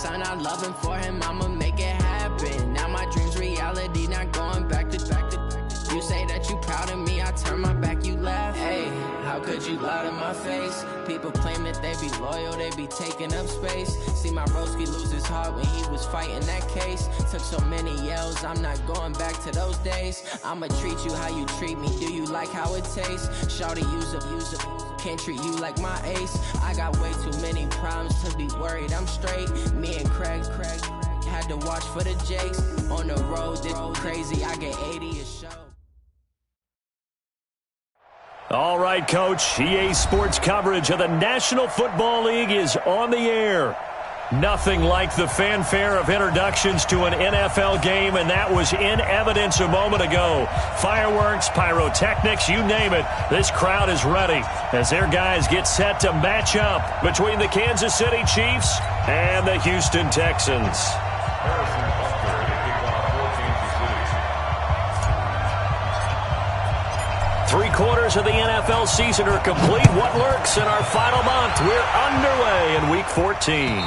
son, I love him for him, I'ma make it happen. Now my dream's reality, not going back to. You say that you proud of me, I turn my back, you laugh. Hey, how could you lie to my face? People claim that they be loyal, they be taking up space. See my broski lose his heart when he was fighting that case. Took so many yells, I'm not going back to those days. I'ma treat you how you treat me, do you like how it tastes? Shawty, use up, can't treat you like my ace. I got way too many problems to be worried, I'm straight. Me and Craig had to watch for the Jakes. On the road, this crazy, I get 80 a show. All right, Coach, EA Sports coverage of the National Football League is on the air. Nothing like the fanfare of introductions to an NFL game, and that was in evidence a moment ago. Fireworks, pyrotechnics, you name it. This crowd is ready as their guys get set to match up between the Kansas City Chiefs and the Houston Texans. Three-quarters of the NFL season are complete. What lurks in our final month? We're underway in Week 14.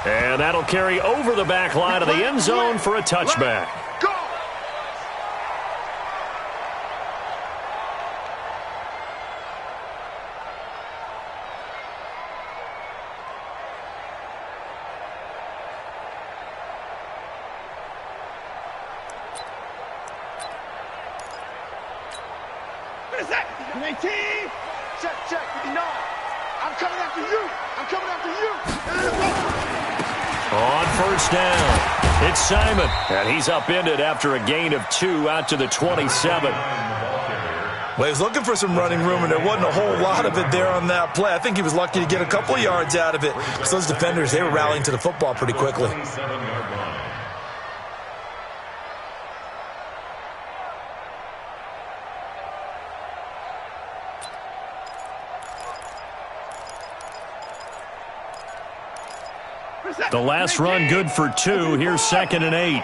And that'll carry over the back line of the end zone for a touchback. Check, 59. I'm coming after you. On first down, it's Simon. And he's upended after a gain of 2 out to the 27. Well, he was looking for some running room, and there wasn't a whole lot of it there on that play. I think he was lucky to get a couple of yards out of it, because those defenders, they were rallying to the football pretty quickly. The last run good for 2. Here's 2nd and 8.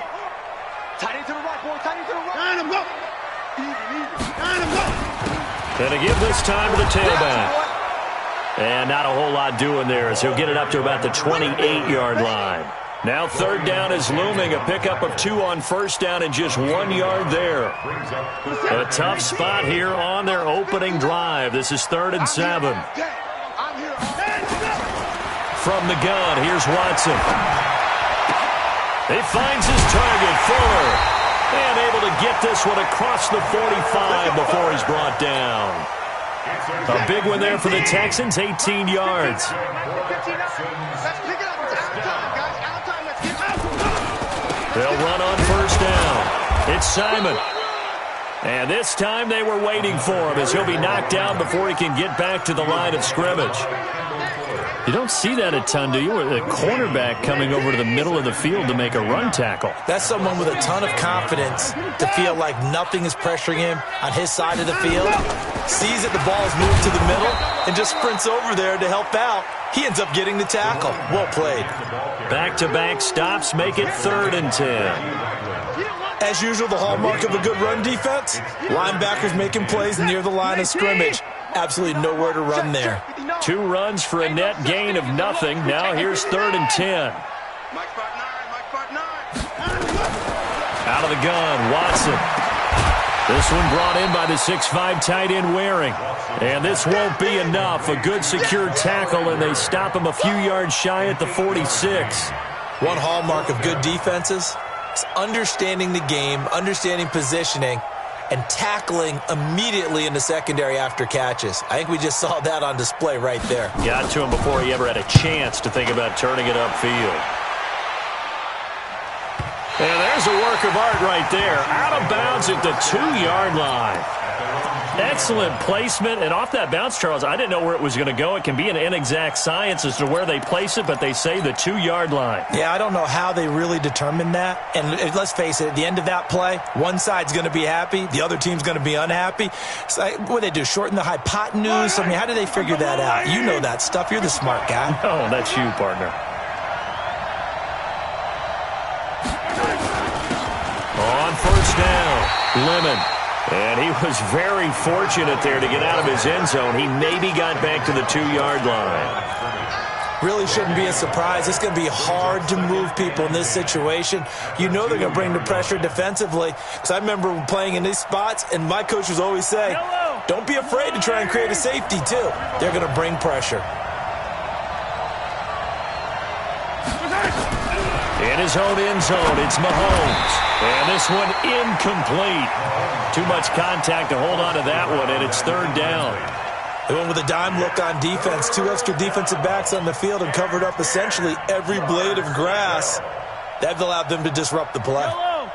Tight end to the right, boy. Tight end to the right. Line him up. And to give this time to the tailback. And not a whole lot doing there as he'll get it up to about the 28-yard line. Now 3rd down is looming. A pickup of 2 on first down and just 1 yard there. A tough spot here on their opening drive. This is 3rd and 7. From the gun, here's Watson. He finds his target, Fuller. And able to get this one across the 45 before he's brought down. A big one there for the Texans, 18 yards. They'll run on first down. It's Simon. And this time they were waiting for him as he'll be knocked down before he can get back to the line of scrimmage. You don't see that a ton, do you? A cornerback coming over to the middle of the field to make a run tackle. That's someone with a ton of confidence to feel like nothing is pressuring him on his side of the field. Sees that the ball is moved to the middle and just sprints over there to help out. He ends up getting the tackle. Well played. Back-to-back stops make it 3rd and 10. As usual, the hallmark of a good run defense, linebackers making plays near the line of scrimmage. Absolutely nowhere to run there. 2 runs for a net gain of nothing. Now here's 3rd and 10. Out of the gun, Watson. This one brought in by the 6'5" tight end Waring. And this won't be enough. A good secure tackle, and they stop him a few yards shy at the 46. One hallmark of good defenses is understanding the game, understanding positioning, and tackling immediately in the secondary after catches. I think we just saw that on display right there. Got to him before he ever had a chance to think about turning it upfield. And there's a work of art right there. Out of bounds at the 2-yard line. Excellent placement. And off that bounce, Charles, I didn't know where it was going to go. It can be an inexact science as to where they place it, but they say the 2-yard line. Yeah, I don't know how they really determined that. And let's face it, at the end of that play, one side's going to be happy, the other team's going to be unhappy. So, what do they do, shorten the hypotenuse? I mean, how do they figure that out? You know that stuff. You're the smart guy. Oh, that's you, partner. On first down, Lemon. And he was very fortunate there to get out of his end zone. He maybe got back to the 2-yard line. Really shouldn't be a surprise. It's going to be hard to move people in this situation. You know they're going to bring the pressure defensively. Because I remember playing in these spots, and my coach was always saying, don't be afraid to try and create a safety, too. They're going to bring pressure. In his own end zone, it's Mahomes. And this one incomplete. Too much contact to hold on to that one, and it's third down. They went with a dime look on defense. 2 extra defensive backs on the field and covered up essentially every blade of grass. That allowed them to disrupt the play.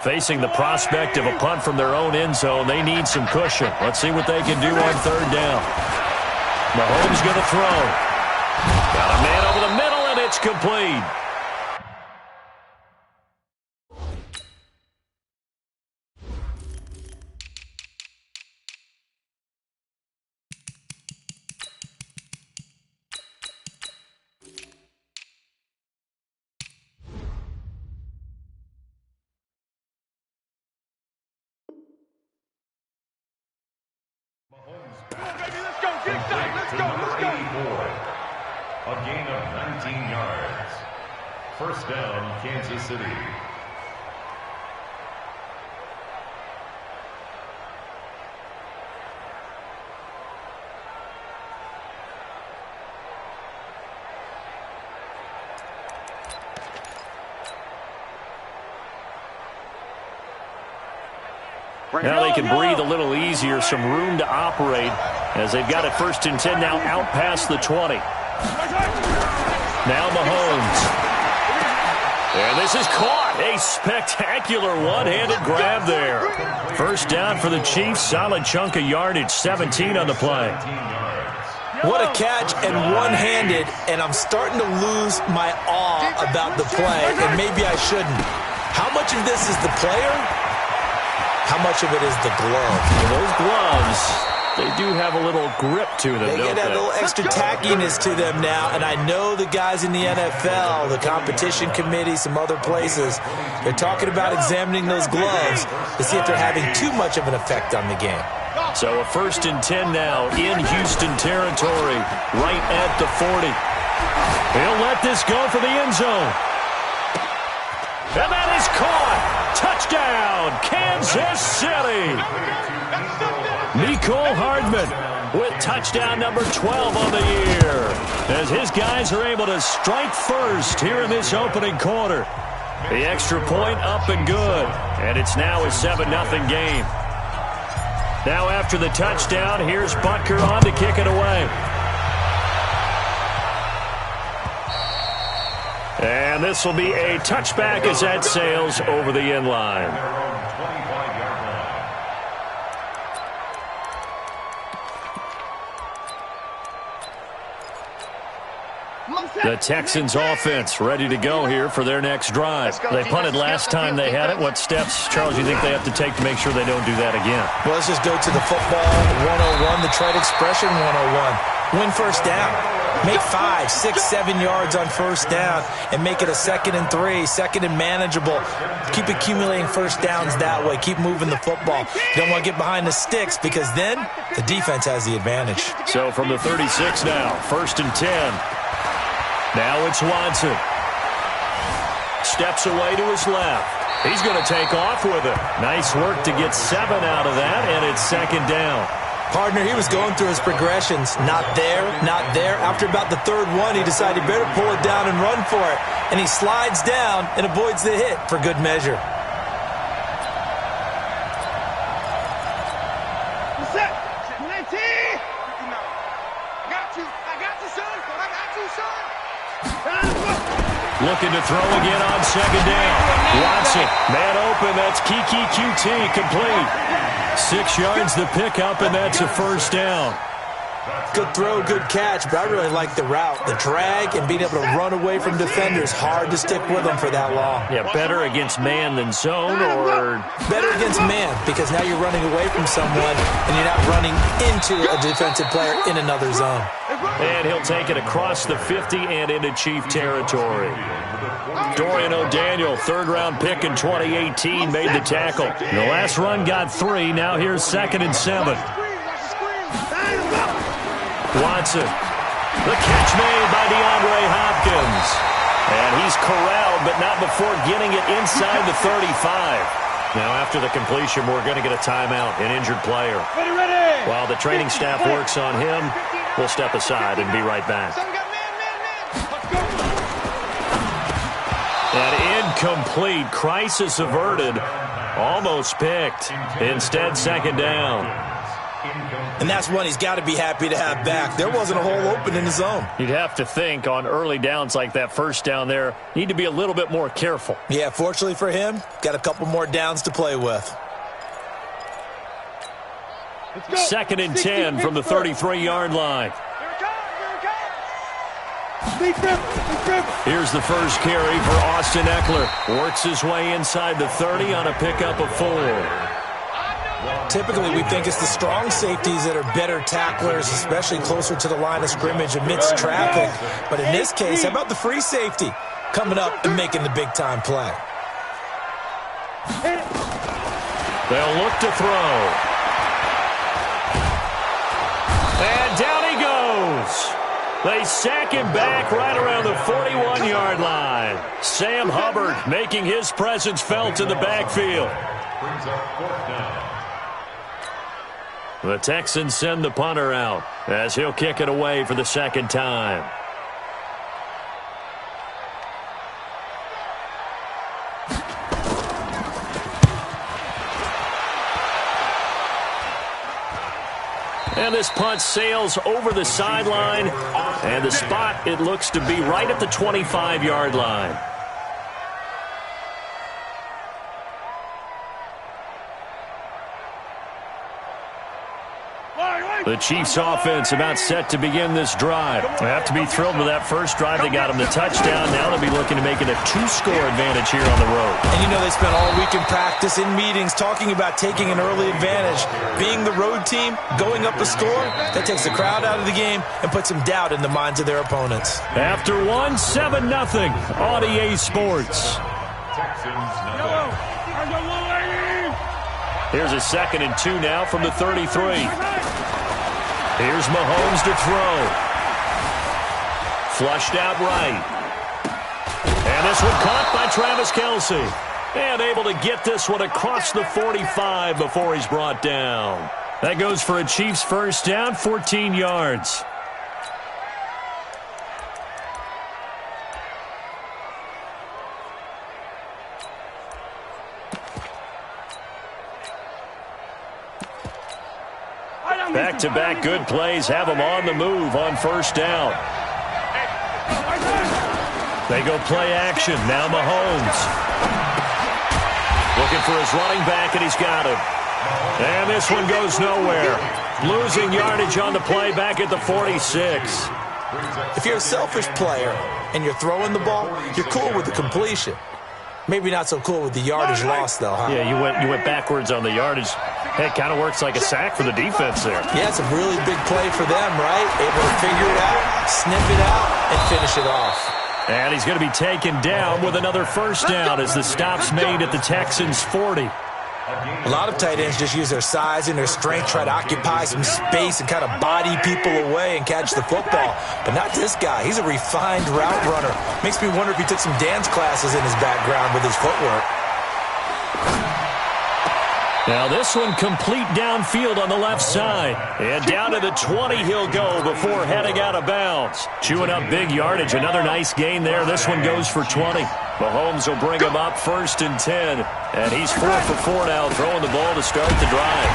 Facing the prospect of a punt from their own end zone, they need some cushion. Let's see what they can do on third down. Mahomes going to throw. Got a man over the middle, and it's complete. A gain of 19 yards. First down, Kansas City. Now they can breathe a little easier, some room to operate as they've got it 1st and 10 now out past the 20. Now Mahomes. And this is caught. A spectacular one-handed grab there. First down for the Chiefs. Solid chunk of yardage. 17 on the play. What a catch and one-handed, and I'm starting to lose my awe about the play, and maybe I shouldn't. How much of this is the player? How much of it is the glove? Well, those gloves, they do have a little grip to them, They get a little extra tackiness to them now, and I know the guys in the NFL, the competition committee, some other places, they're talking about examining those gloves to see if they're having too much of an effect on the game. So a 1st and 10 now in Houston territory, right at the 40. He'll let this go for the end zone. And that is caught. Touchdown, Kansas City. Mecole Hardman with touchdown number 12 on the year, as his guys are able to strike first here in this opening quarter. The extra point up and good, and it's now a 7-0 game. Now after the touchdown, here's Butker on to kick it away. And this will be a touchback as that sails over the end line. The Texans offense ready to go here for their next drive. They punted last time they had it. What steps, Charles, you think they have to take to make sure they don't do that again? Well, let's just go to the football 101, the trade expression 101. Win first down. Make 5, 6, 7 yards on first down and make it a 2nd and 3, 2nd and manageable. Keep accumulating first downs that way. Keep moving the football. You don't want to get behind the sticks because then the defense has the advantage. So from the 36 now, 1st and 10. Now it's Watson. Steps away to his left. He's going to take off with it. Nice work to get 7 out of that, and it's 2nd down. Partner, he was going through his progressions. Not there, not there. After about the 3rd one, he decided better pull it down and run for it. And he slides down and avoids the hit for good measure. Looking to throw again on 2nd down. Watson, man open, that's Kiki QT, complete. 6 yards the pickup, and that's a 1st down. Good throw, good catch, but I really like the route. The drag and being able to run away from defenders. Hard to stick with them for that long. Yeah, better against man than zone, or? Better against man, because now you're running away from someone and you're not running into a defensive player in another zone. And he'll take it across the 50 and into Chief territory. Dorian O'Daniel, 3rd-round pick in 2018, made the tackle. The last run got 3. Now here's 2nd and 7. Watson. The catch made by DeAndre Hopkins. And he's corralled, but not before getting it inside the 35. Now, after the completion, we're going to get a timeout, an injured player. Ready. While the training staff works on him, we'll step aside and be right back. An incomplete, crisis averted, almost picked. Instead, second down. And that's one he's got to be happy to have back. There wasn't a hole open in the zone. You'd have to think on early downs like that first down there, need to be a little bit more careful. Yeah, fortunately for him, got a couple more downs to play with. Second and 10 from the 33-yard line. Here's the first carry for Austin Eckler. Works his way inside the 30 on a pickup of 4. Typically, we think it's the strong safeties that are better tacklers, especially closer to the line of scrimmage amidst traffic. But in this case, how about the free safety coming up and making the big-time play? They'll look to throw. And down he goes. They sack him back right around the 41-yard line. Sam Hubbard making his presence felt in the backfield. Brings up fourth down. The Texans send the punter out as he'll kick it away for the second time. And this punt sails over the sideline, and the spot, it looks to be right at the 25-yard line. The Chiefs offense about set to begin this drive. They have to be thrilled with that first drive. They got them the touchdown. Now they'll be looking to make it a 2-score advantage here on the road. And you know they spent all week in practice, in meetings, talking about taking an early advantage. Being the road team, going up a score, that takes the crowd out of the game and puts some doubt in the minds of their opponents. After 7-0 on EA Sports. Texans nothing. Here's a 2nd and 2 now from the 33. Here's Mahomes to throw. Flushed out right. And this one caught by Travis Kelce. And able to get this one across the 45 before he's brought down. That goes for a Chiefs first down, 14 yards. Back-to-back good plays have them on the move on first down. They go play action. Now Mahomes. Looking for his running back, and he's got him. And this one goes nowhere. Losing yardage on the play back at the 46. If you're a selfish player and you're throwing the ball, you're cool with the completion. Maybe not so cool with the yardage loss, though, huh? Yeah, you went backwards on the yardage. Hey, it kind of works like a sack for the defense there. Yeah, it's a really big play for them, right? Able to figure it out, snip it out, and finish it off. And he's going to be taken down with another first down as the stop's made at the Texans' 40. A lot of tight ends just use their size and their strength, try to occupy some space and kind of body people away and catch the football. But not this guy. He's a refined route runner. Makes me wonder if he took some dance classes in his background with his footwork. Now this one complete downfield on the left side. And down to the 20 he'll go before heading out of bounds. Chewing up big yardage. Another nice gain there. This one goes for 20. Mahomes will bring him up 1st and 10. And he's 4 for 4 now, throwing the ball to start the drive.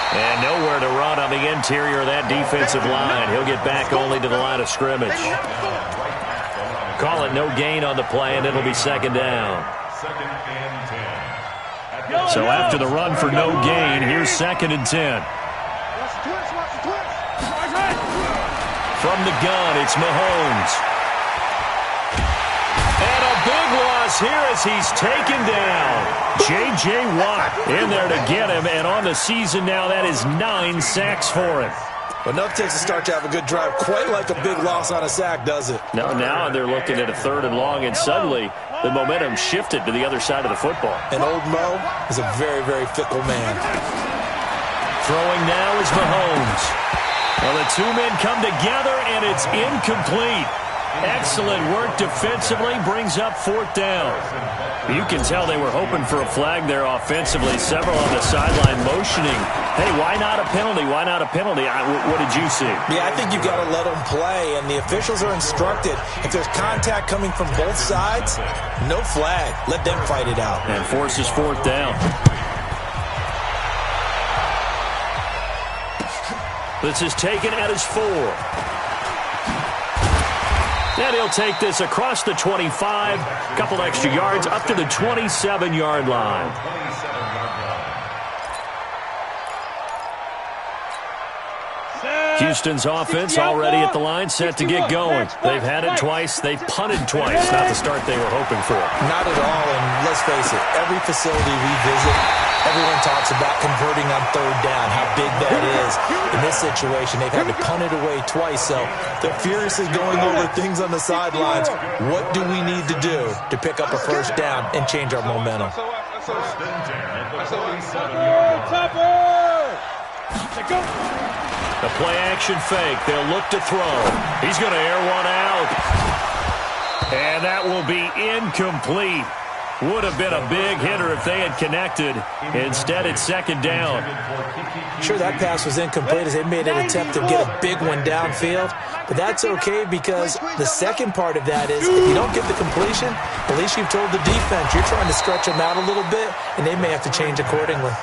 And nowhere to run on the interior of that defensive line. He'll get back only to the line of scrimmage. Call it no gain on the play, and it'll be 2nd down. 2nd and 10. So after the run for no gain, here's 2nd and 10. From the gun, it's Mahomes. And a big loss here as he's taken down. J.J. Watt in there to get him, and on the season now, that is 9 sacks for him. Well, enough takes a start to have a good drive. Quite like a big loss on a sack, does it? No, now they're looking at a 3rd and long, and suddenly the momentum shifted to the other side of the football. And old Mo is a very, very fickle man. Throwing now is Mahomes. Well, the two men come together, and it's incomplete. Excellent work defensively, brings up 4th down. You can tell they were hoping for a flag there offensively. Several on the sideline motioning, hey, why not a penalty? Why not a penalty? What did you see? Yeah, I think you've got to let them play, and the officials are instructed. If there's contact coming from both sides, no flag. Let them fight it out. And forces 4th down. This is taken at his 4. And he'll take this across the 25, couple extra yards up to the 27-yard line. Houston's offense already at the line, set to get going. They've had it twice. They've punted twice. Not the start they were hoping for. Not at all, and let's face it, every facility we visit, everyone talks about converting on 3rd down, how big that is. In this situation, they've had to punt it away twice, so they're furiously going over things on the sidelines. What do we need to do to pick up a 1st down and change our momentum? The play-action fake. They'll look to throw. He's going to air one out. And that will be incomplete. Would have been a big hitter if they had connected. Instead, it's 2nd down. Sure, that pass was incomplete as they made an attempt to get a big one downfield. But that's okay because the second part of that is if you don't get the completion, at least you've told the defense you're trying to stretch them out a little bit, and they may have to change accordingly.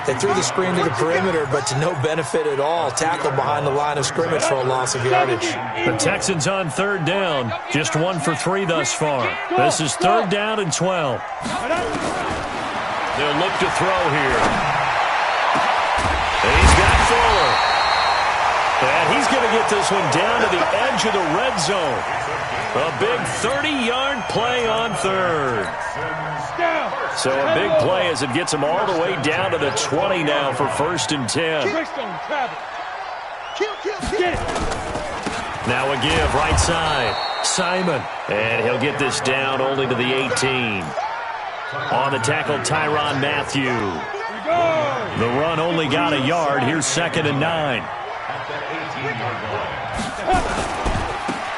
They threw the screen to the perimeter, but to no benefit at all. Tackle behind the line of scrimmage for a loss of yardage. The Texans on 3rd down. Just 1 for 3 thus far. This is 3rd down and 12. They'll look to throw here. And he's got Fuller. And he's going to get this one down to the edge of the red zone. A big 30-yard play on 3rd. So a big play as it gets him all the way down to the 20 now for 1st and 10. Now a give right side. Simon. And he'll get this down only to the 18. On the tackle, Tyrann Mathieu. The run only got a yard. Here's 2nd and 9.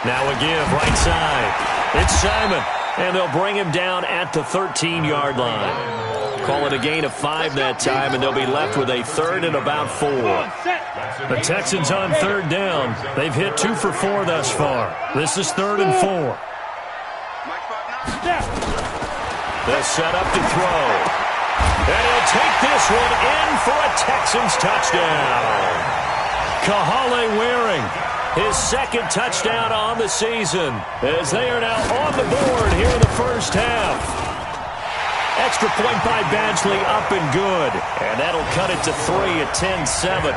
Now a give right side. It's Simon. And they'll bring him down at the 13-yard line. Call it a gain of 5 that time, and they'll be left with a 3rd and about 4. The Texans on 3rd down. They've hit 2 for 4 thus far. This is 3rd and 4. They'll set up to throw. And he'll take this one in for a Texans touchdown. Kahale Waring. His 2nd touchdown on the season as they are now on the board here in the 1st half. Extra point by Badgley up and good. And that'll cut it to 3 at 10-7.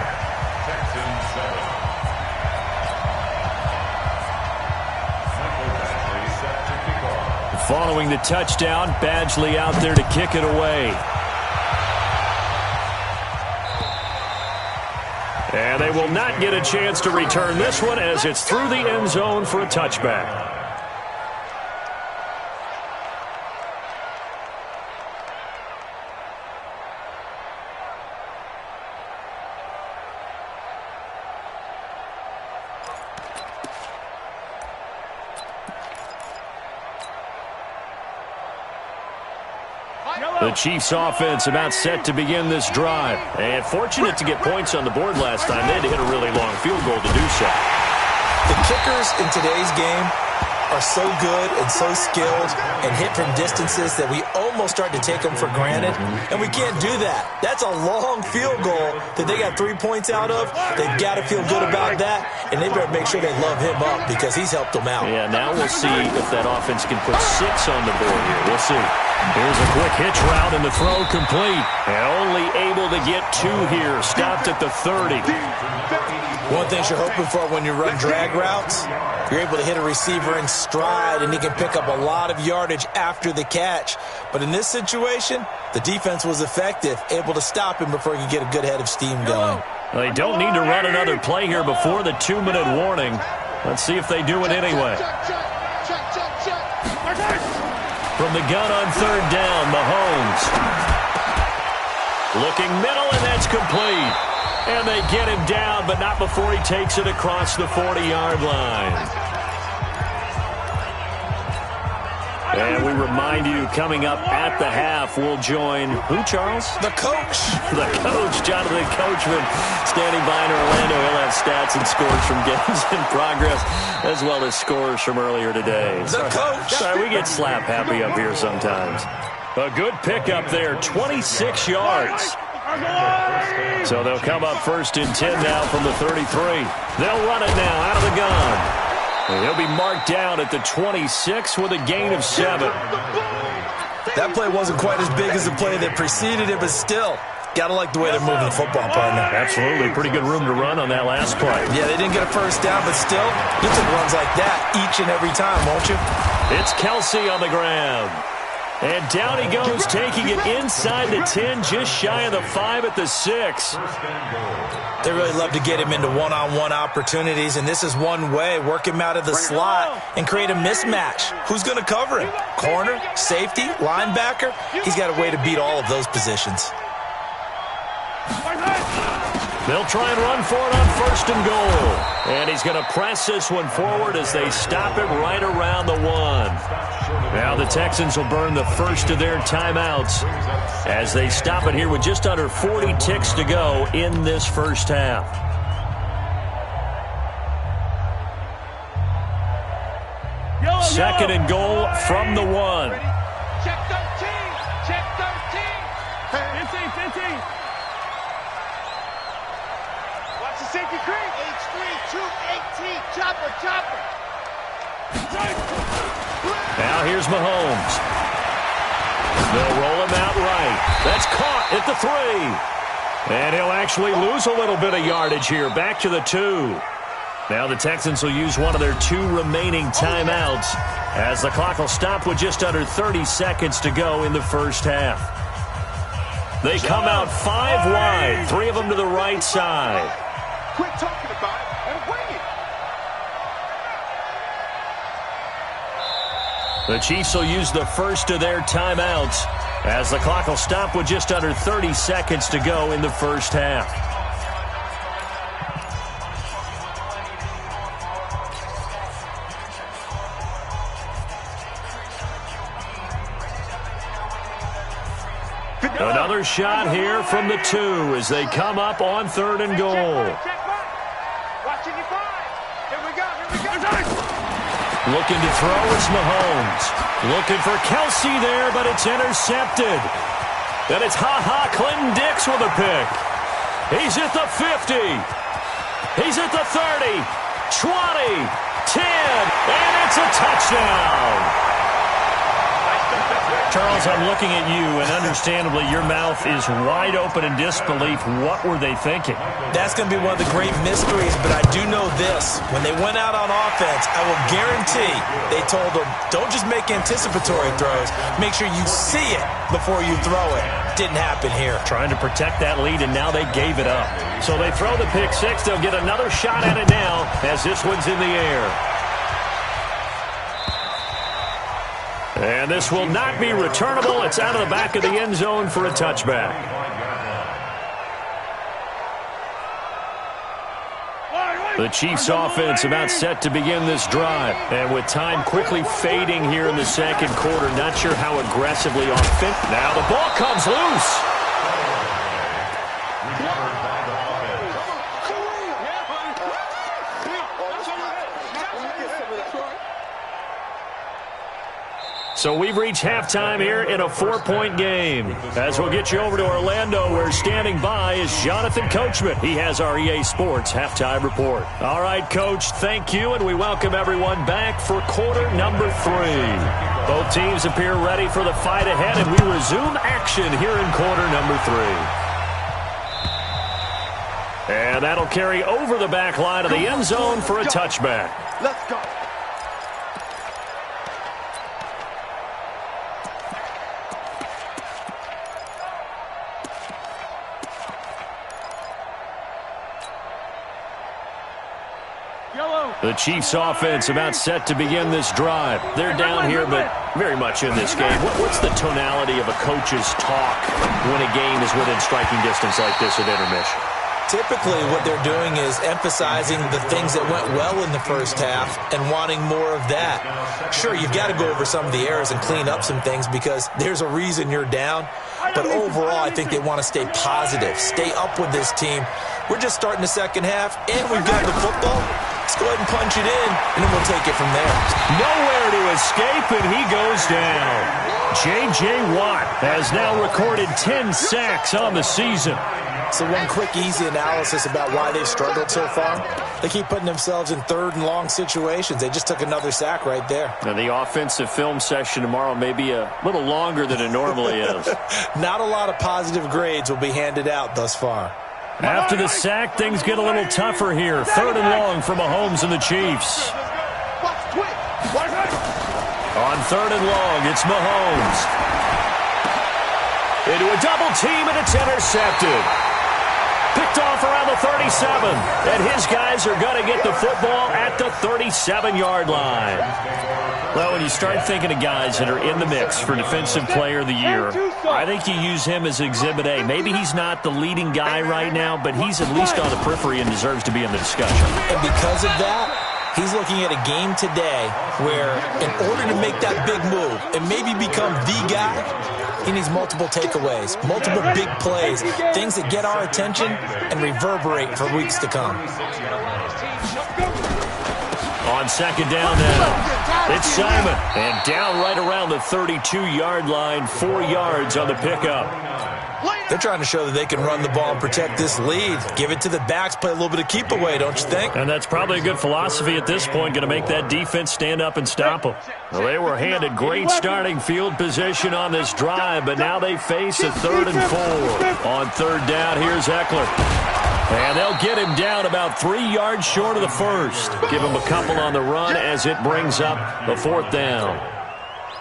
Following the touchdown, Badgley out there to kick it away. And they will not get a chance to return this one as it's through the end zone for a touchback. The Chiefs offense about set to begin this drive. And fortunate to get points on the board last time. They had to hit a really long field goal to do so. The kickers in today's game are so good and so skilled and hit from distances that we almost start to take them for granted. And we can't do that. That's a long field goal that they got 3 points out of. They've got to feel good about that. And they better make sure they love him up because he's helped them out. Yeah, now we'll see if that offense can put 6 on the board here. We'll see. Here's a quick hitch route and the throw complete. And only able to get 2 here. Stopped at the 30. One thing you're hoping for when you run drag routes, you're able to hit a receiver in stride and he can pick up a lot of yardage after the catch. But in this situation, the defense was effective, able to stop him before he could get a good head of steam going. Well, they don't need to run another play here before the 2-minute warning. Let's see if they do it anyway. From the gun on 3rd down, Mahomes. Looking middle, and that's complete. And they get him down, but not before he takes it across the 40-yard line. And we remind you, coming up at the half, we'll join who, Charles? The coach. The coach, Jonathan Coachman, standing by in Orlando. He'll have stats and scores from games in progress, as well as scores from earlier today. The coach. Sorry, we get slap happy up here sometimes. A good pickup there, 26 yards. So they'll come up 1st and 10 now from the 33. They'll run it now out of the gun. And he'll be marked down at the 26 with a gain of 7. That play wasn't quite as big as the play that preceded it, but still, gotta like the way they're moving the football, partner. Absolutely. Pretty good room to run on that last play. Yeah, they didn't get a first down, but still, you took runs like that each and every time, won't you? It's Kelsey on the ground. And down he goes, taking it inside the 10, just shy of the 5 at the 6. They really love to get him into one-on-one opportunities, and this is one way. Work him out of the slot and create a mismatch. Who's going to cover him? Corner, safety, linebacker? He's got a way to beat all of those positions. They'll try and run for it on 1st and goal. And he's going to press this one forward as they stop it right around the 1. Now the Texans will burn the first of their timeouts as they stop it here with just under 40 ticks to go in this first half. Second and goal from the 1. Check 13. Check 13. 15. Watch the safety creep. H3, 218. Chopper. Now here's Mahomes. They'll roll him out right. That's caught at the 3. And he'll actually lose a little bit of yardage here. Back to the 2. Now the Texans will use one of their 2 remaining timeouts as the clock will stop with just under 30 seconds to go in the first half. They come out 5 wide, 3 of them to the right side. Quit talking about it and wing it. The Chiefs will use the first of their timeouts as the clock will stop with just under 30 seconds to go in the first half. Another shot here from the 2 as they come up on 3rd and goal. Watching you find. Here we go. Looking to throw, it's Mahomes. Looking for Kelsey there, but it's intercepted. And it's Clinton Dix with a pick. He's at the 50. He's at the 30, 20, 10, and it's a touchdown. Charles, I'm looking at you, and understandably, your mouth is wide open in disbelief. What were they thinking? That's going to be one of the great mysteries, but I do know this. When they went out on offense, I will guarantee they told them, don't just make anticipatory throws. Make sure you see it before you throw it. Didn't happen here. Trying to protect that lead, and now they gave it up. So they throw the pick 6. They'll get another shot at it now as this one's in the air. And this will not be returnable. It's out of the back of the end zone for a touchback. The Chiefs offense about set to begin this drive. And with time quickly fading here in the second quarter, not sure how aggressively offensive. Now the ball comes loose. So we've reached halftime here in a 4-point game. As we'll get you over to Orlando, where standing by is Jonathan Coachman. He has our EA Sports halftime report. All right, Coach, thank you, and we welcome everyone back for quarter number 3. Both teams appear ready for the fight ahead, and we resume action here in quarter number 3. And that'll carry over the back line of the end zone for a touchback. Let's go. The Chiefs offense about set to begin this drive. They're down here, but very much in this game. What's the tonality of a coach's talk when a game is within striking distance like this at intermission? Typically, what they're doing is emphasizing the things that went well in the first half and wanting more of that. Sure, you've got to go over some of the errors and clean up some things because there's a reason you're down. But overall, I think they want to stay positive, stay up with this team. We're just starting the second half, and we've got the football. Let's go ahead and punch it in, and then we'll take it from there. Nowhere to escape, and he goes down. J.J. Watt has now recorded 10 sacks on the season. So one quick, easy analysis about why they've struggled so far. They keep putting themselves in third and long situations. They just took another sack right there. Now, the offensive film session tomorrow may be a little longer than it normally is. Not a lot of positive grades will be handed out thus far. After the sack, things get a little tougher here. Third and long for Mahomes and the Chiefs. On third and long, it's Mahomes. Into a double team, and it's intercepted. Picked off around the 37, and his guys are going to get the football at the 37-yard line. Well, when you start thinking of guys that are in the mix for Defensive Player of the Year, I think you use him as Exhibit A. Maybe he's not the leading guy right now, but he's at least on the periphery and deserves to be in the discussion. And because of that, he's looking at a game today where in order to make that big move and maybe become the guy, he needs multiple takeaways, multiple big plays, things that get our attention and reverberate for weeks to come. On second down now, it's Simon. And down right around the 32-yard line, 4 yards on the pickup. They're trying to show that they can run the ball and protect this lead. Give it to the backs, play a little bit of keep away, don't you think? And that's probably a good philosophy at this point, going to make that defense stand up and stop them. Well, they were handed great starting field position on this drive, but now they face a 3rd and 4. On third down, here's Eckler. And they'll get him down about 3 yards short of the first. Give him a couple on the run as it brings up the 4th down.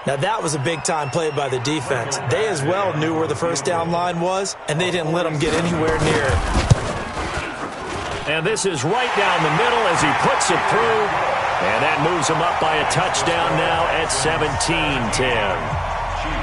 Now, that was a big-time play by the defense. They as well knew where the first down line was, and they didn't let them get anywhere near it. And this is right down the middle as he puts it through. And that moves him up by a touchdown now at 17-10.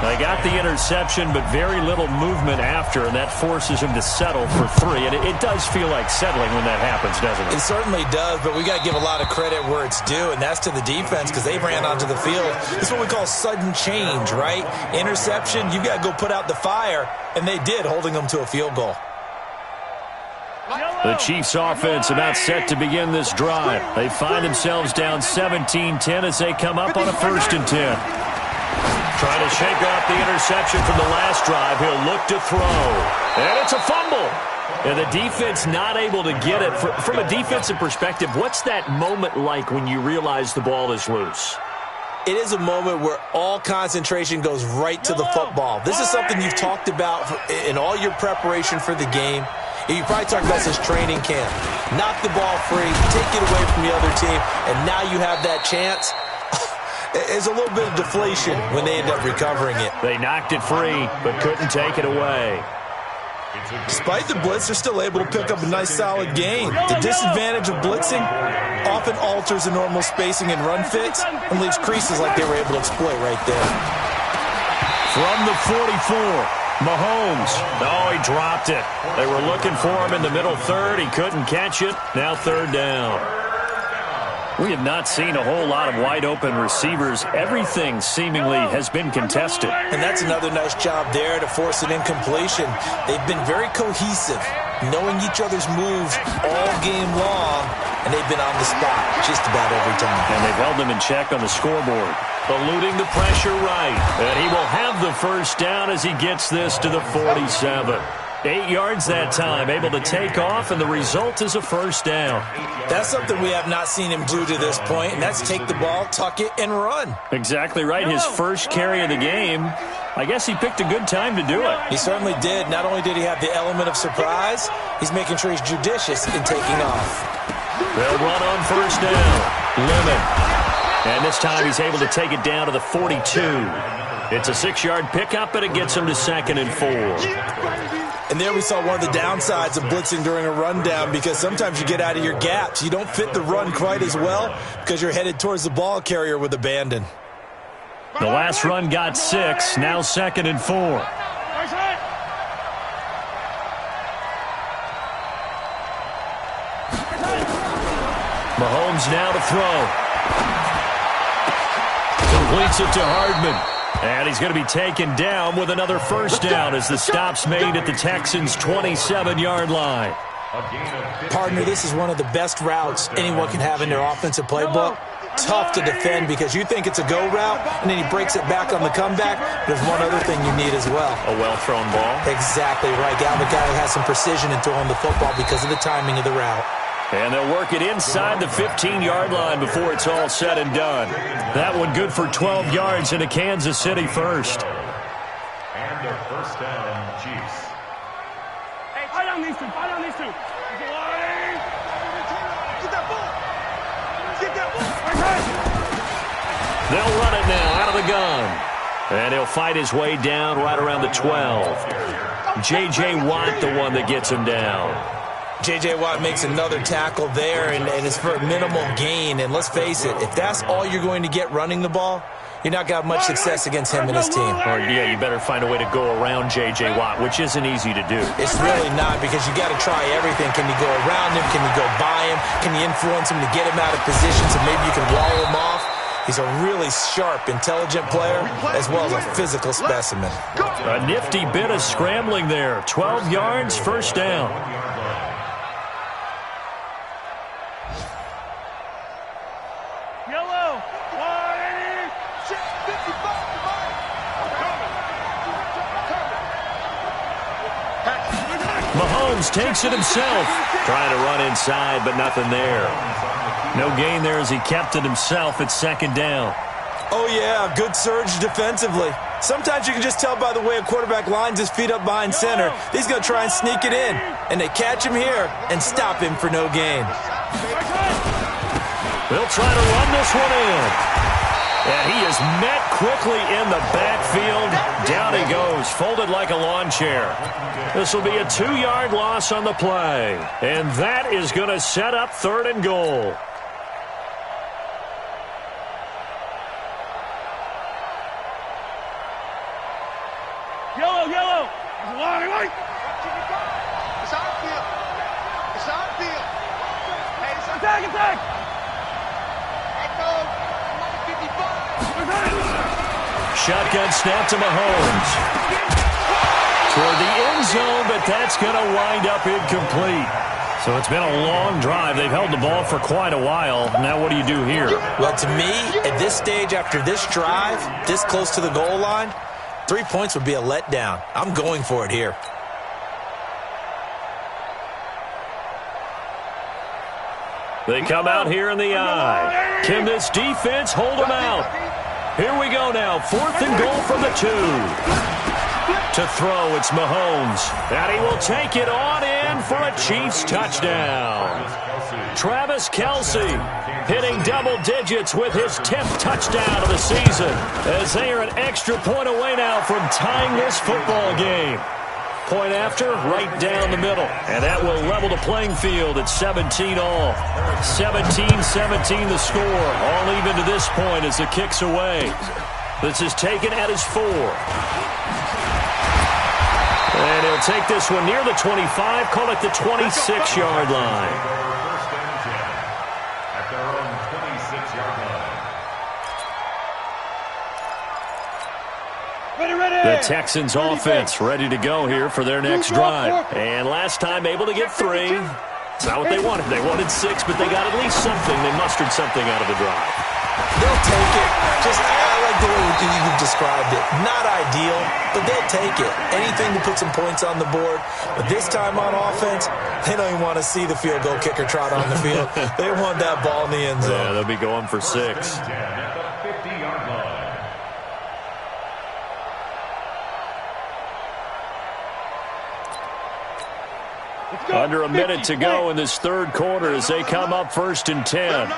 They got the interception, but very little movement after, and that forces him to settle for 3. And it does feel like settling when that happens, doesn't it? It certainly does, but we got to give a lot of credit where it's due, and that's to the defense because they ran onto the field. This is what we call sudden change, right? Interception, you got to go put out the fire, and they did, holding them to a field goal. The Chiefs offense about set to begin this drive. They find themselves down 17-10 as they come up on a 1st and 10. Trying to shake off the interception from the last drive. He'll look to throw. And it's a fumble. And the defense not able to get it. From a defensive perspective, what's that moment like when you realize the ball is loose? It is a moment where all concentration goes right to the football. This is something you've talked about in all your preparation for the game. You probably talked about this training camp. Knock the ball free, take it away from the other team, and now you have that chance. There's a little bit of deflation when they end up recovering it. They knocked it free, but couldn't take it away. Despite the blitz, they're still able to pick up a nice, solid gain. The disadvantage of blitzing often alters the normal spacing and run fits and leaves creases like they were able to exploit right there. From the 44, Mahomes. Oh, he dropped it. They were looking for him in the middle third. He couldn't catch it. Now 3rd down. We have not seen a whole lot of wide-open receivers. Everything seemingly has been contested. And that's another nice job there to force an incompletion. They've been very cohesive, knowing each other's moves all game long, and they've been on the spot just about every time. And they've held them in check on the scoreboard. Eluding the pressure right. And he will have the 1st down as he gets this to the 47. 8 yards that time, able to take off, and the result is a 1st down. That's something we have not seen him do to this point, and that's take the ball, tuck it, and run. Exactly right. His first carry of the game. I guess he picked a good time to do it. He certainly did. Not only did he have the element of surprise, he's making sure he's judicious in taking off. They'll run on 1st down. Limit. And this time he's able to take it down to the 42. It's a 6-yard pickup, and it gets him to 2nd and 4. And there we saw one of the downsides of blitzing during a rundown because sometimes you get out of your gaps. You don't fit the run quite as well because you're headed towards the ball carrier with abandon. The last run got 6, now 2nd and 4. Mahomes now to throw. Completes it to Hardman. And he's going to be taken down with another first down as the stop's made at the Texans' 27-yard line. Partner, this is one of the best routes anyone can have in their offensive playbook. Tough to defend because you think it's a go route, and then he breaks it back on the comeback. There's one other thing you need as well. A well-thrown ball. Exactly right. Gal, the guy who has some precision in throwing the football because of the timing of the route. And they'll work it inside the 15-yard line before it's all said and done. That one good for 12 yards into Kansas City first. And a first down, Chiefs. Hey, fight on these two. Fight on these two. Get that ball. Get that ball. They'll run it now out of the gun. And he'll fight his way down right around the 12. J.J. Watt, the one that gets him down. J.J. Watt makes another tackle there, and it's for a minimal gain. And let's face it, if that's all you're going to get running the ball, you're not got much success against him and his team. Or, yeah, you better find a way to go around J.J. Watt, which isn't easy to do. It's really not because you got to try everything. Can you go around him? Can you go by him? Can you influence him to get him out of position so maybe you can wall him off? He's a really sharp, intelligent player as well as a physical specimen. A nifty bit of scrambling there. 12 yards, first down. Mahomes takes it himself. Trying to run inside, but nothing there. No gain there as he kept it himself at second down. Oh, yeah, good surge defensively. Sometimes you can just tell by the way a quarterback lines his feet up behind center. He's going to try and sneak it in, and they catch him here and stop him for no gain. They'll try to run this one in. And he is met quickly in the backfield. Down he goes, folded like a lawn chair. This will be a 2-yard loss on the play. And that is going to set up third and goal. Yellow. It's a long way. It's our field. It's our field. Hey, it's attack. Shotgun snap to Mahomes. Toward the end zone, but that's going to wind up incomplete. So it's been a long drive. They've held the ball for quite a while. Now what do you do here? Well, to me, at this stage, after this drive, this close to the goal line, 3 points would be a letdown. I'm going for it here. They come out here in the eye. Can this defense hold them out? Here we go now. 4th and goal from the 2. To throw, it's Mahomes. And he will take it on in for a Chiefs touchdown. Travis Kelce hitting double digits with his 10th touchdown of the season as they are an extra point away now from tying this football game. Point after, right down the middle. And that will level the playing field at 17 all. 17-17 the score. All even to this point as the kick's away. This is taken at his 4. And he'll take this one near the 25, call it the 26-yard line. First and 10 at their own 26-yard line. The Texans offense ready to go here for their next drive. And last time able to get 3. It's not what they wanted. They wanted 6, but they got at least something. They mustered something out of the drive. They'll take it. I like the way you described it. Not ideal, but they'll take it. Anything to put some points on the board. But this time on offense, they don't even want to see the field goal kicker trot on the field. They want that ball in the end zone. Yeah, they'll be going for 6. At the 50-yard line. Under a minute to go in this third quarter as they come up 1st and 10.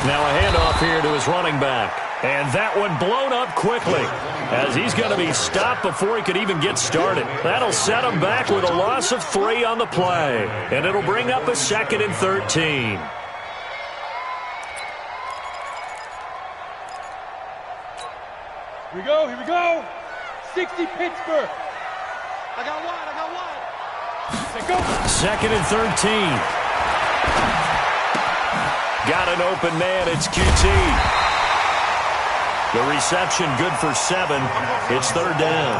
Now a handoff here to his running back. And that one blown up quickly as he's going to be stopped before he could even get started. That'll set him back with a loss of 3 on the play. And it'll bring up a 2nd and 13. Here we go. 60 Pittsburgh. I got one. Second and 13. Got an open man. It's QT. The reception good for 7. It's third down.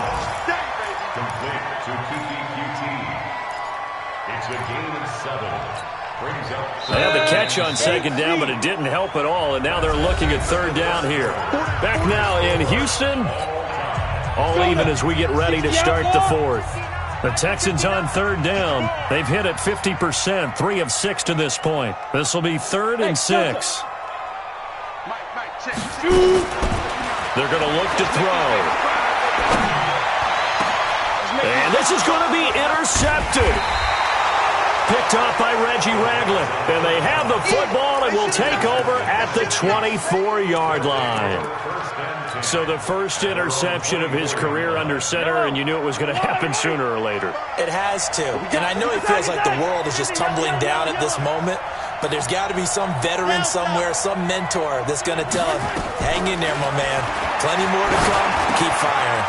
Complete to QT. It's a gain of 7. Brings up. They had the catch on second down, but it didn't help at all, and now they're looking at third down here. Back now in Houston. All even as we get ready to start the fourth. The Texans on third down. They've hit it 50%, 3 of 6 to this point. This will be 3rd and 6. They're going to look to throw. And this is going to be intercepted. Picked off by Reggie Ragland. And they have the football and will take over at the 24-yard line. So the first interception of his career under center, and you knew it was going to happen sooner or later. It has to. And I know it feels like the world is just tumbling down at this moment, but there's got to be some veteran somewhere, some mentor that's going to tell him, hang in there, my man. Plenty more to come. Keep firing.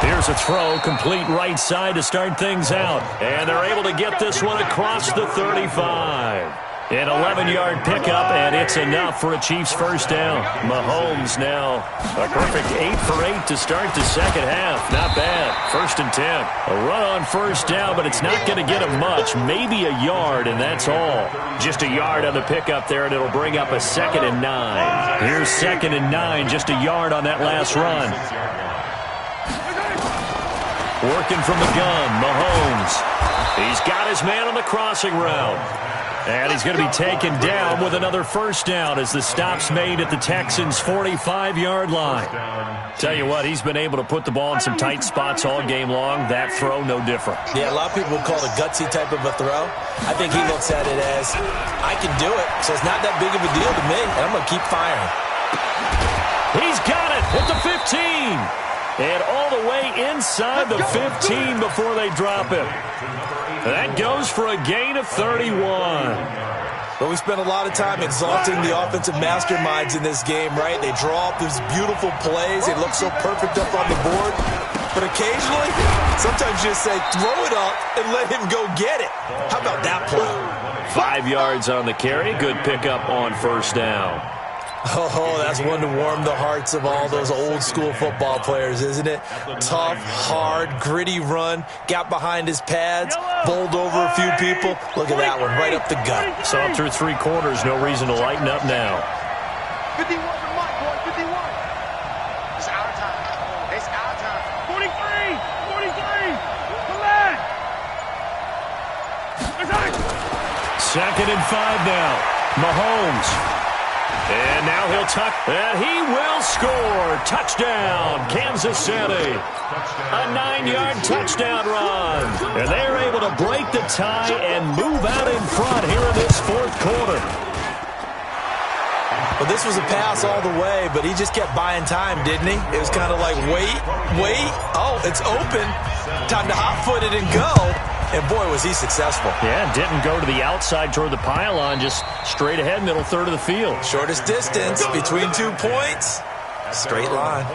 Here's a throw, complete right side to start things out. And they're able to get this one across the 35. An 11-yard pickup, and it's enough for a Chiefs first down. Mahomes now a perfect 8 for 8 to start the second half. Not bad. 1st and 10. A run on first down, but it's not going to get him much. Maybe a yard, and that's all. Just a yard on the pickup there, and it'll bring up a 2nd and 9. Here's 2nd and 9, just a yard on that last run. Working from the gun, Mahomes. He's got his man on the crossing route. And he's going to be taken down with another first down as the stop's made at the Texans' 45-yard line. Tell you what, he's been able to put the ball in some tight spots all game long. That throw, no different. Yeah, a lot of people would call it a gutsy type of a throw. I think he looks at it as, I can do it, so it's not that big of a deal to me, and I'm going to keep firing. He's got it at the 15. And all the way inside the 15 before they drop him. That goes for a gain of 31. But we spent a lot of time exalting the offensive masterminds in this game, right? They draw up these beautiful plays. They look so perfect up on the board. But occasionally, sometimes you just say, throw it up and let him go get it. How about that play? 5 yards on the carry. Good pickup on first down. Oh, that's one to warm the hearts of all those old-school football players, isn't it? Tough, hard, gritty run, got behind his pads, bowled over a few people. Look at that one, right up the gut. Saw through 3 quarters, no reason to lighten up now. 51 for Mike, boy, 51. It's our time. It's our time. 43, 43. Come back. 2nd and 5 now. Mahomes. And now he'll tuck, and he will score. Touchdown, Kansas City. A 9-yard touchdown run. And they're able to break the tie and move out in front here in this 4th quarter. Well, this was a pass all the way, but he just kept buying time, didn't he? It was kind of like, wait. Oh, it's open. Time to hot-foot it and go. And, boy, was he successful. Yeah, didn't go to the outside toward the pylon, just straight ahead, middle third of the field. Shortest distance between 2 points. Straight line.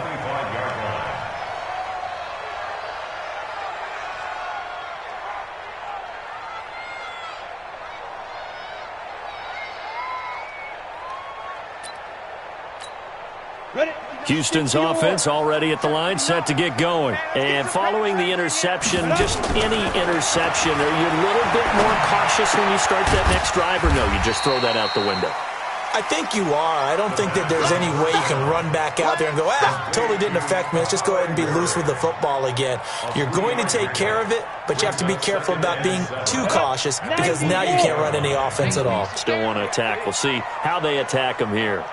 Houston's offense already at the line, set to get going. And following the interception, just any interception, are you a little bit more cautious when you start that next drive, or no, you just throw that out the window? I think you are. I don't think that there's any way you can run back out there and go, totally didn't affect me. Let's just go ahead and be loose with the football again. You're going to take care of it, but you have to be careful about being too cautious because now you can't run any offense at all. Still want to attack. We'll see how they attack him here.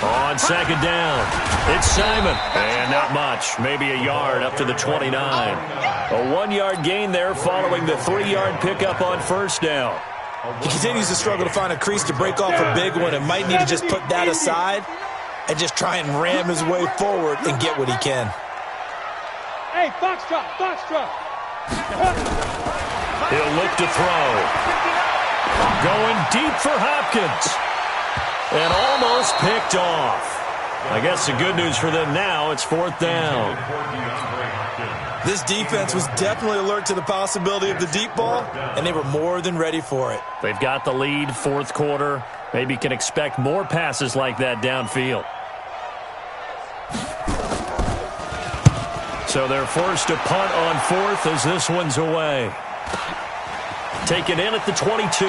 On second down, it's Simon. And not much, maybe a yard up to the 29. A 1-yard gain there following the 3-yard pickup on first down. He continues to struggle to find a crease to break off a big one and might need to just put that aside and just try and ram his way forward and get what he can. Hey, Foxtrot. He'll look to throw. Going deep for Hopkins. And almost picked off. I guess the good news for them now, it's 4th down. This defense was definitely alert to the possibility of the deep ball, and they were more than ready for it. They've got the lead, 4th quarter. Maybe can expect more passes like that downfield. So they're forced to punt on 4th as this one's away. Taken in at the 22.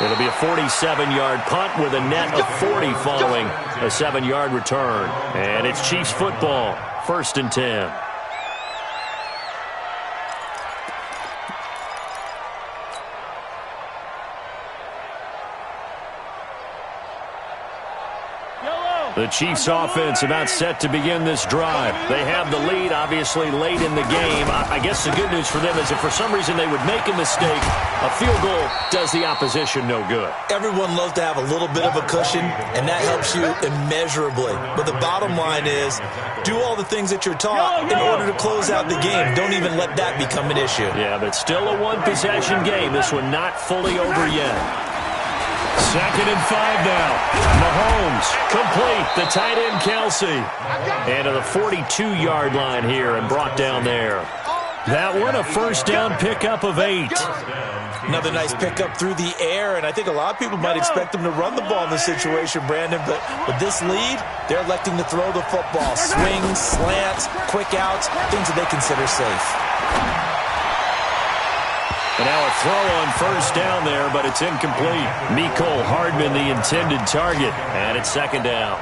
It'll be a 47-yard punt with a net of 40 following a 7-yard return. And it's Chiefs football, 1st and 10. The Chiefs offense about set to begin this drive. They have the lead, obviously, late in the game. I guess the good news for them is if for some reason they would make a mistake, a field goal does the opposition no good. Everyone loves to have a little bit of a cushion, and that helps you immeasurably. But the bottom line is, do all the things that you're taught in order to close out the game. Don't even let that become an issue. Yeah, but still a one-possession game. This one not fully over yet. 2nd and 5 now. Mahomes complete. The tight end, Kelsey. And to the 42-yard line here and brought down there. That one a 1st down pickup of 8. Another nice pickup through the air, and I think a lot of people might expect them to run the ball in this situation, Brandon, but with this lead, they're electing to throw the football. Swings, slants, quick outs, things that they consider safe. And now a throw on 1st down there, but it's incomplete. Mecole Hardman, the intended target, and it's 2nd down.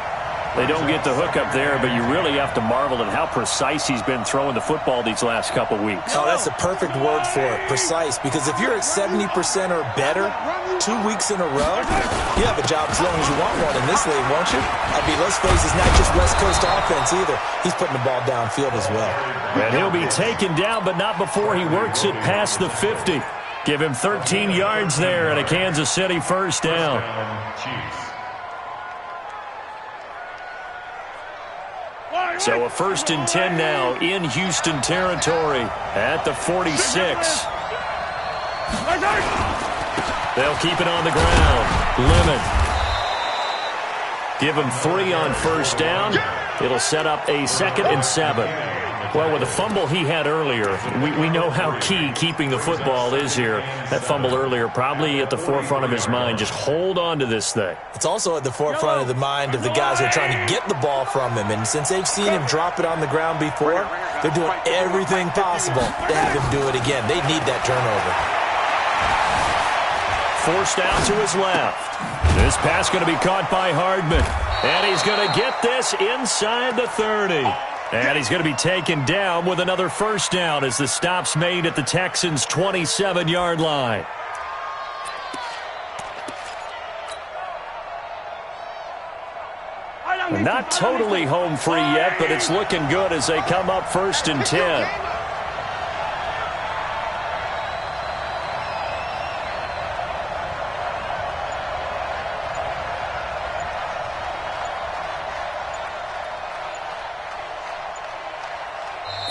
They don't get the hook up there, but you really have to marvel at how precise he's been throwing the football these last couple weeks. Oh, that's the perfect word for it, precise, because if you're at 70% or better 2 weeks in a row, you have a job as long as you want one in this league, won't you? I mean, let's face it, it's not just West Coast offense either. He's putting the ball downfield as well. And he'll be taken down, but not before he works it past the 50. Give him 13 yards there and a Kansas City 1st down. So a 1st and 10 now in Houston territory at the 46. They'll keep it on the ground. Lemon. Give him 3 on 1st down. It'll set up a 2nd and 7. Well, with the fumble he had earlier, we know how key keeping the football is here. That fumble earlier probably at the forefront of his mind. Just hold on to this thing. It's also at the forefront of the mind of the guys who are trying to get the ball from him. And since they've seen him drop it on the ground before, they're doing everything possible to have him do it again. They need that turnover. Forced out to his left. This pass going to be caught by Hardman. And he's going to get this inside the 30. And he's going to be taken down with another 1st down as the stop's made at the Texans' 27-yard line. Not totally home free yet, but it's looking good as they come up 1st and 10.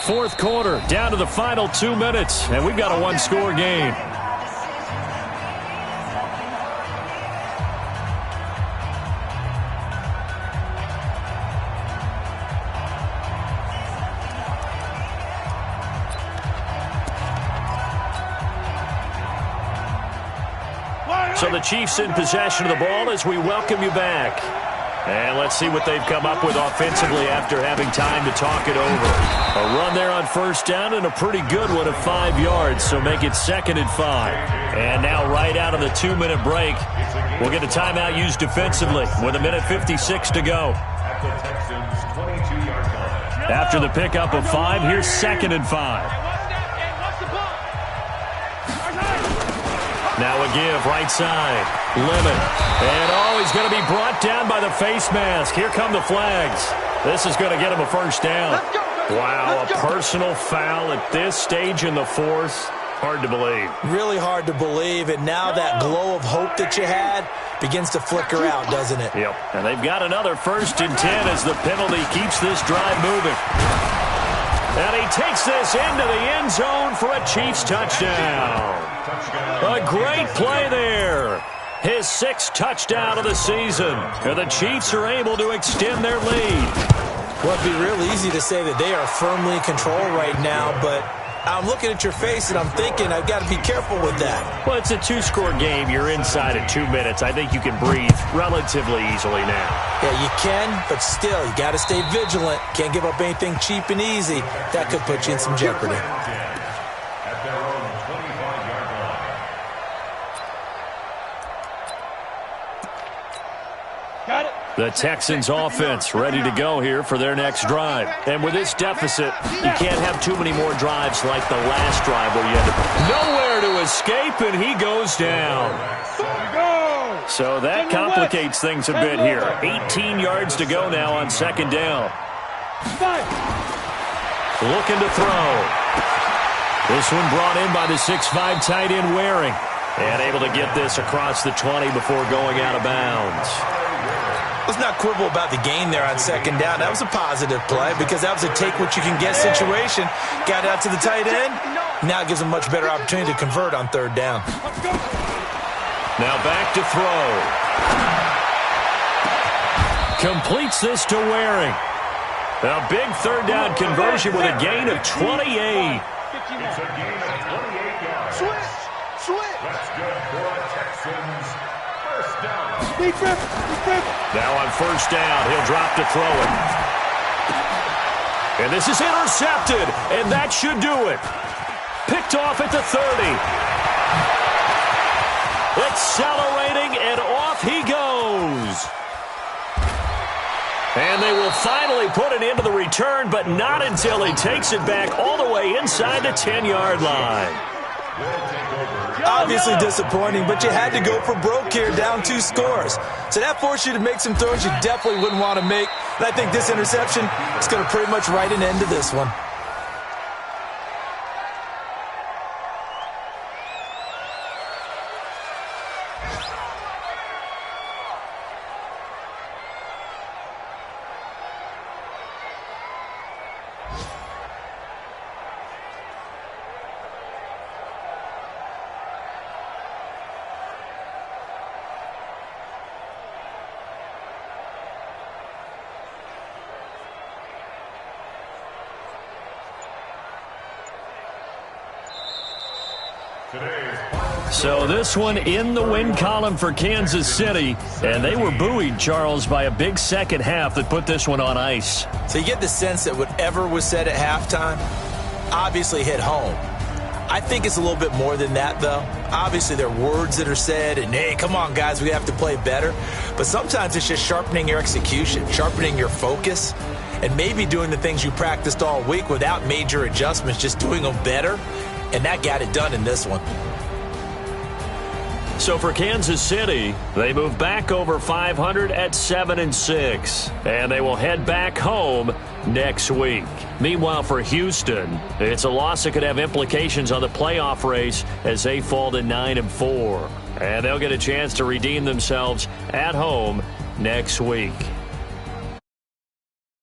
Fourth quarter, down to the final 2 minutes, and we've got a one-score game. So the Chiefs in possession of the ball as we welcome you back. And let's see what they've come up with offensively after having time to talk it over. A run there on 1st down and a pretty good one of 5 yards, so make it 2nd and 5. And now right out of the 2-minute break, we'll get a timeout used defensively with 1:56 to go. After the pickup of 5, here's 2nd and 5. Now a give, right side. Lemon. And he's going to be brought down by the face mask. Here come the flags. This is going to get him a 1st down. Wow, a personal foul at this stage in the 4th. Hard to believe. Really hard to believe, and now that glow of hope that you had begins to flicker out, doesn't it? Yep, and they've got another 1st and 10 as the penalty keeps this drive moving. And he takes this into the end zone for a Chiefs touchdown. A great play there. his 6th touchdown of the season. And the Chiefs are able to extend their lead. Well, it'd be real easy to say that they are firmly in control right now, but I'm looking at your face and I'm thinking I've got to be careful with that. Well, it's a 2-score game. You're inside in 2 minutes. I think you can breathe relatively easily now. Yeah, you can, but still, you got to stay vigilant. Can't give up anything cheap and easy. That could put you in some jeopardy. At their own 25-yard line. Got it. The Texans offense ready to go here for their next drive. And with this deficit, you can't have too many more drives like the last drive where you had nowhere to escape, and he goes down. So that complicates things a bit here. 18 yards to go now on 2nd down. Looking to throw. This one brought in by the 6'5" tight end Waring. And able to get this across the 20 before going out of bounds. Let's not quibble about the gain there on 2nd down. That was a positive play because that was a take-what-you-can-get situation. Got out to the tight end. Now it gives them a much better opportunity to convert on 3rd down. Now back to throw. Completes this to Waring. A big 3rd down conversion with a gain of 28. It's a gain of 28 yards. Switch. That's good for a Texans 1st down. Now on 1st down, he'll drop to throw it. And this is intercepted, and that should do it. Picked off at the 30. Accelerating, and off he goes. And they will finally put it into the return, but not until he takes it back all the way inside the 10-yard line. Obviously disappointing, but you had to go for broke here, down 2 scores. So that forced you to make some throws you definitely wouldn't want to make. And I think this interception is going to pretty much write an end to this one. So this one in the win column for Kansas City, and they were buoyed, Charles, by a big second half that put this one on ice. So you get the sense that whatever was said at halftime obviously hit home. I think it's a little bit more than that, though. Obviously, there are words that are said, and, hey, come on, guys, we have to play better. But sometimes it's just sharpening your execution, sharpening your focus, and maybe doing the things you practiced all week without major adjustments, just doing them better, and that got it done in this one. So for Kansas City, they move back over 500 at 7-6, and they will head back home next week. Meanwhile, for Houston, it's a loss that could have implications on the playoff race as they fall to 9-4, and they'll get a chance to redeem themselves at home next week.